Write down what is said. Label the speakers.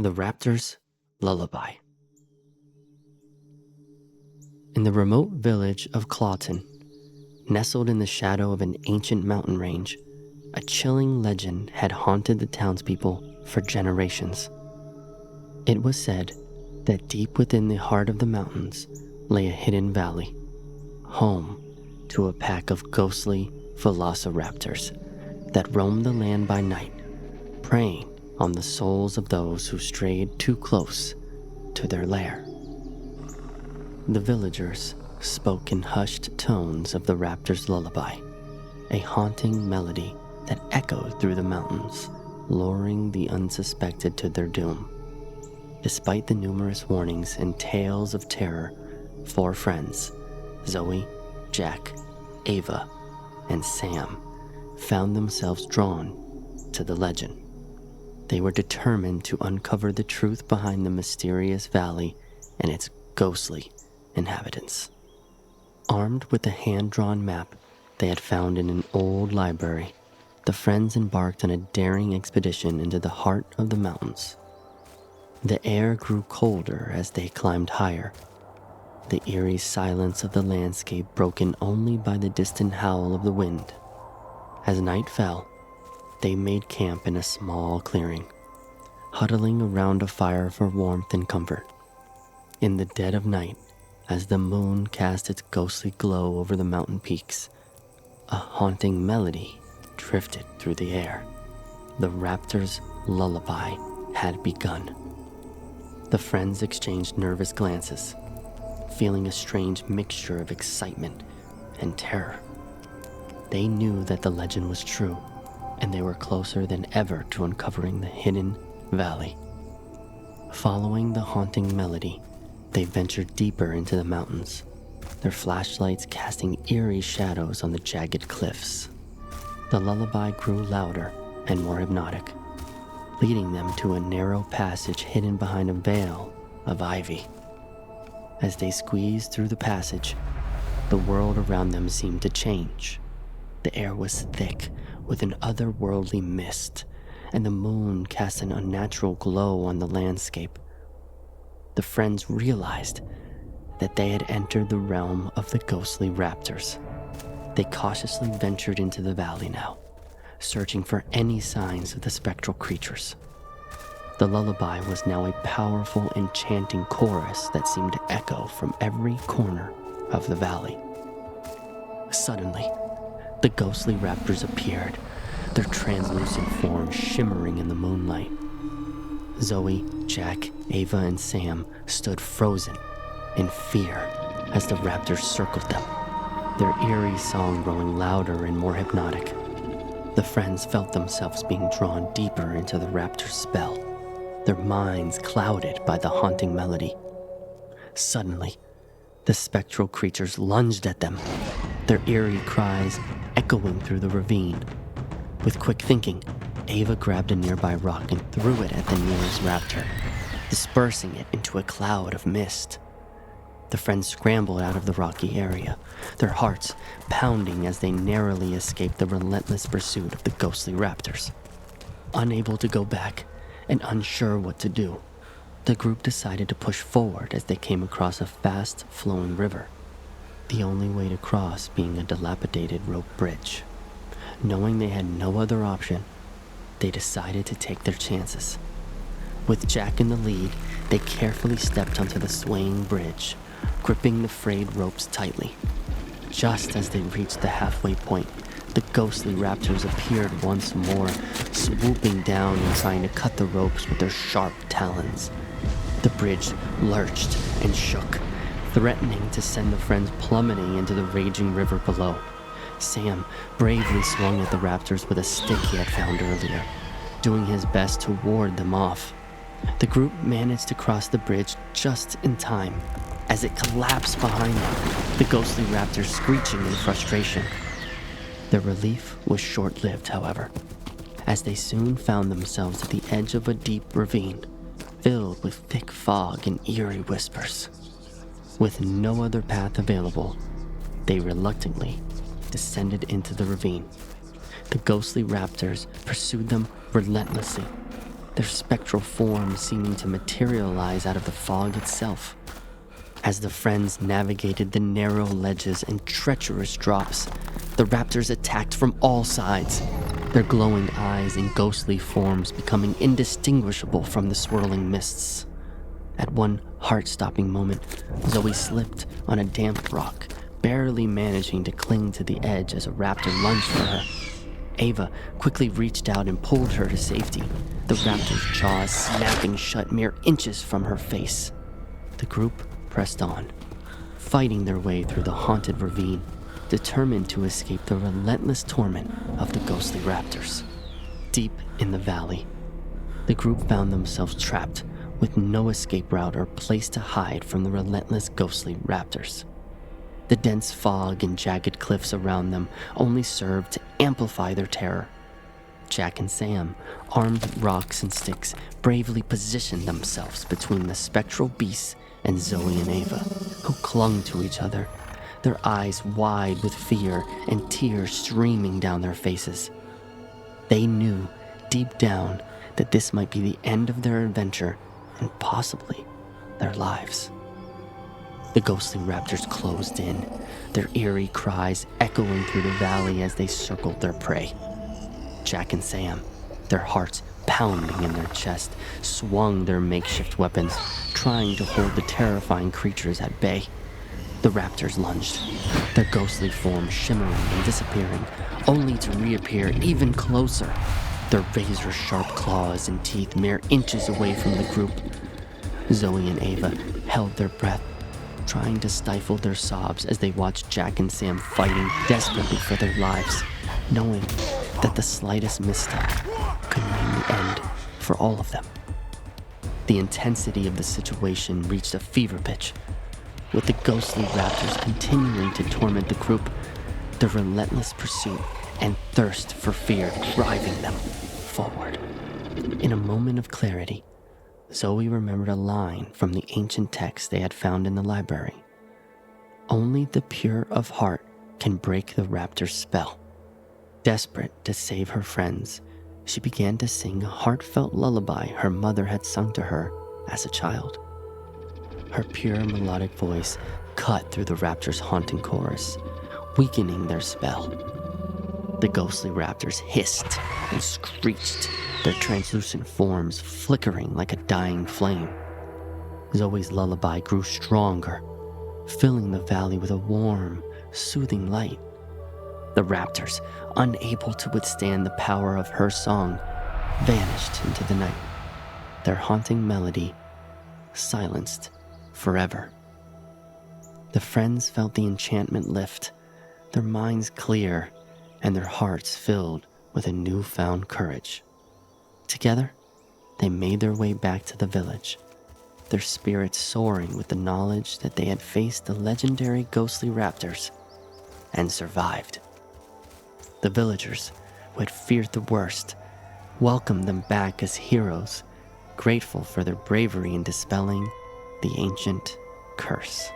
Speaker 1: The Raptor's Lullaby. In the remote village of Clawton, nestled in the shadow of an ancient mountain range, a chilling legend had haunted the townspeople for generations. It was said that deep within the heart of the mountains lay a hidden valley, home to a pack of ghostly velociraptors that roamed the land by night, preying on the souls of those who strayed too close to their lair. The villagers spoke in hushed tones of the raptor's lullaby, a haunting melody that echoed through the mountains, luring the unsuspected to their doom. Despite the numerous warnings and tales of terror, 4 friends, Zoe, Jack, Ava, and Sam, found themselves drawn to the legend. They were determined to uncover the truth behind the mysterious valley and its ghostly inhabitants. Armed with a hand-drawn map they had found in an old library, the friends embarked on a daring expedition into the heart of the mountains. The air grew colder as they climbed higher, the eerie silence of the landscape broken only by the distant howl of the wind. As night fell, they made camp in a small clearing, huddling around a fire for warmth and comfort. In the dead of night, as the moon cast its ghostly glow over the mountain peaks, a haunting melody drifted through the air. The raptor's lullaby had begun. The friends exchanged nervous glances, feeling a strange mixture of excitement and terror. They knew that the legend was true, and they were closer than ever to uncovering the hidden valley. Following the haunting melody, they ventured deeper into the mountains, their flashlights casting eerie shadows on the jagged cliffs. The lullaby grew louder and more hypnotic, leading them to a narrow passage hidden behind a veil of ivy. As they squeezed through the passage, the world around them seemed to change. The air was thick with an otherworldly mist, and the moon cast an unnatural glow on the landscape. The friends realized that they had entered the realm of the ghostly raptors. They cautiously ventured into the valley now, searching for any signs of the spectral creatures. The lullaby was now a powerful, enchanting chorus that seemed to echo from every corner of the valley. Suddenly, the ghostly raptors appeared, their translucent forms shimmering in the moonlight. Zoe, Jack, Ava, and Sam stood frozen in fear as the raptors circled them, their eerie song growing louder and more hypnotic. The friends felt themselves being drawn deeper into the raptor's spell, their minds clouded by the haunting melody. Suddenly, the spectral creatures lunged at them, their eerie cries echoing through the ravine. With quick thinking, Ava grabbed a nearby rock and threw it at the nearest raptor, dispersing it into a cloud of mist. The friends scrambled out of the rocky area, their hearts pounding as they narrowly escaped the relentless pursuit of the ghostly raptors. Unable to go back and unsure what to do, the group decided to push forward as they came across a fast-flowing river, the only way to cross being a dilapidated rope bridge. Knowing they had no other option, they decided to take their chances. With Jack in the lead, they carefully stepped onto the swaying bridge, gripping the frayed ropes tightly. Just as they reached the halfway point, the ghostly raptors appeared once more, swooping down and trying to cut the ropes with their sharp talons. The bridge lurched and shook, threatening to send the friends plummeting into the raging river below. Sam bravely swung at the raptors with a stick he had found earlier, doing his best to ward them off. The group managed to cross the bridge just in time. As it collapsed behind them, the ghostly raptors screeching in frustration. Their relief was short-lived, however, as they soon found themselves at the edge of a deep ravine, filled with thick fog and eerie whispers. With no other path available, they reluctantly descended into the ravine. The ghostly raptors pursued them relentlessly, their spectral forms seeming to materialize out of the fog itself. As the friends navigated the narrow ledges and treacherous drops, the raptors attacked from all sides, their glowing eyes and ghostly forms becoming indistinguishable from the swirling mists. At one heart-stopping moment, Zoe slipped on a damp rock, barely managing to cling to the edge as a raptor lunged for her. Ava quickly reached out and pulled her to safety, the raptor's jaws snapping shut mere inches from her face. The group pressed on, fighting their way through the haunted ravine, determined to escape the relentless torment of the ghostly raptors. Deep in the valley, the group found themselves trapped with no escape route or place to hide from the relentless ghostly raptors. The dense fog and jagged cliffs around them only served to amplify their terror. Jack and Sam, armed with rocks and sticks, bravely positioned themselves between the spectral beasts and Zoe and Ava, who clung to each other, their eyes wide with fear and tears streaming down their faces. They knew, deep down, that this might be the end of their adventure and possibly their lives. The ghostly raptors closed in, their eerie cries echoing through the valley as they circled their prey. Jack and Sam, their hearts pounding in their chest, swung their makeshift weapons, trying to hold the terrifying creatures at bay. The raptors lunged, their ghostly forms shimmering and disappearing, only to reappear even closer, their razor-sharp claws and teeth mere inches away from the group. Zoe and Ava held their breath, trying to stifle their sobs as they watched Jack and Sam fighting desperately for their lives, knowing that the slightest misstep could mean the end for all of them. The intensity of the situation reached a fever pitch, with the ghostly raptors continuing to torment the group, the relentless pursuit and thirst for fear driving them forward. In a moment of clarity, Zoe remembered a line from the ancient text they had found in the library. Only the pure of heart can break the raptor's spell. Desperate to save her friends, she began to sing a heartfelt lullaby her mother had sung to her as a child. Her pure melodic voice cut through the raptor's haunting chorus, weakening their spell. The ghostly raptors hissed and screeched, their translucent forms flickering like a dying flame. Zoe's lullaby grew stronger, filling the valley with a warm, soothing light. The raptors, unable to withstand the power of her song, vanished into the night, their haunting melody silenced forever. The friends felt the enchantment lift, their minds clear, and their hearts filled with a newfound courage. Together, they made their way back to the village, their spirits soaring with the knowledge that they had faced the legendary ghostly raptors and survived. The villagers, who had feared the worst, welcomed them back as heroes, grateful for their bravery in dispelling the ancient curse.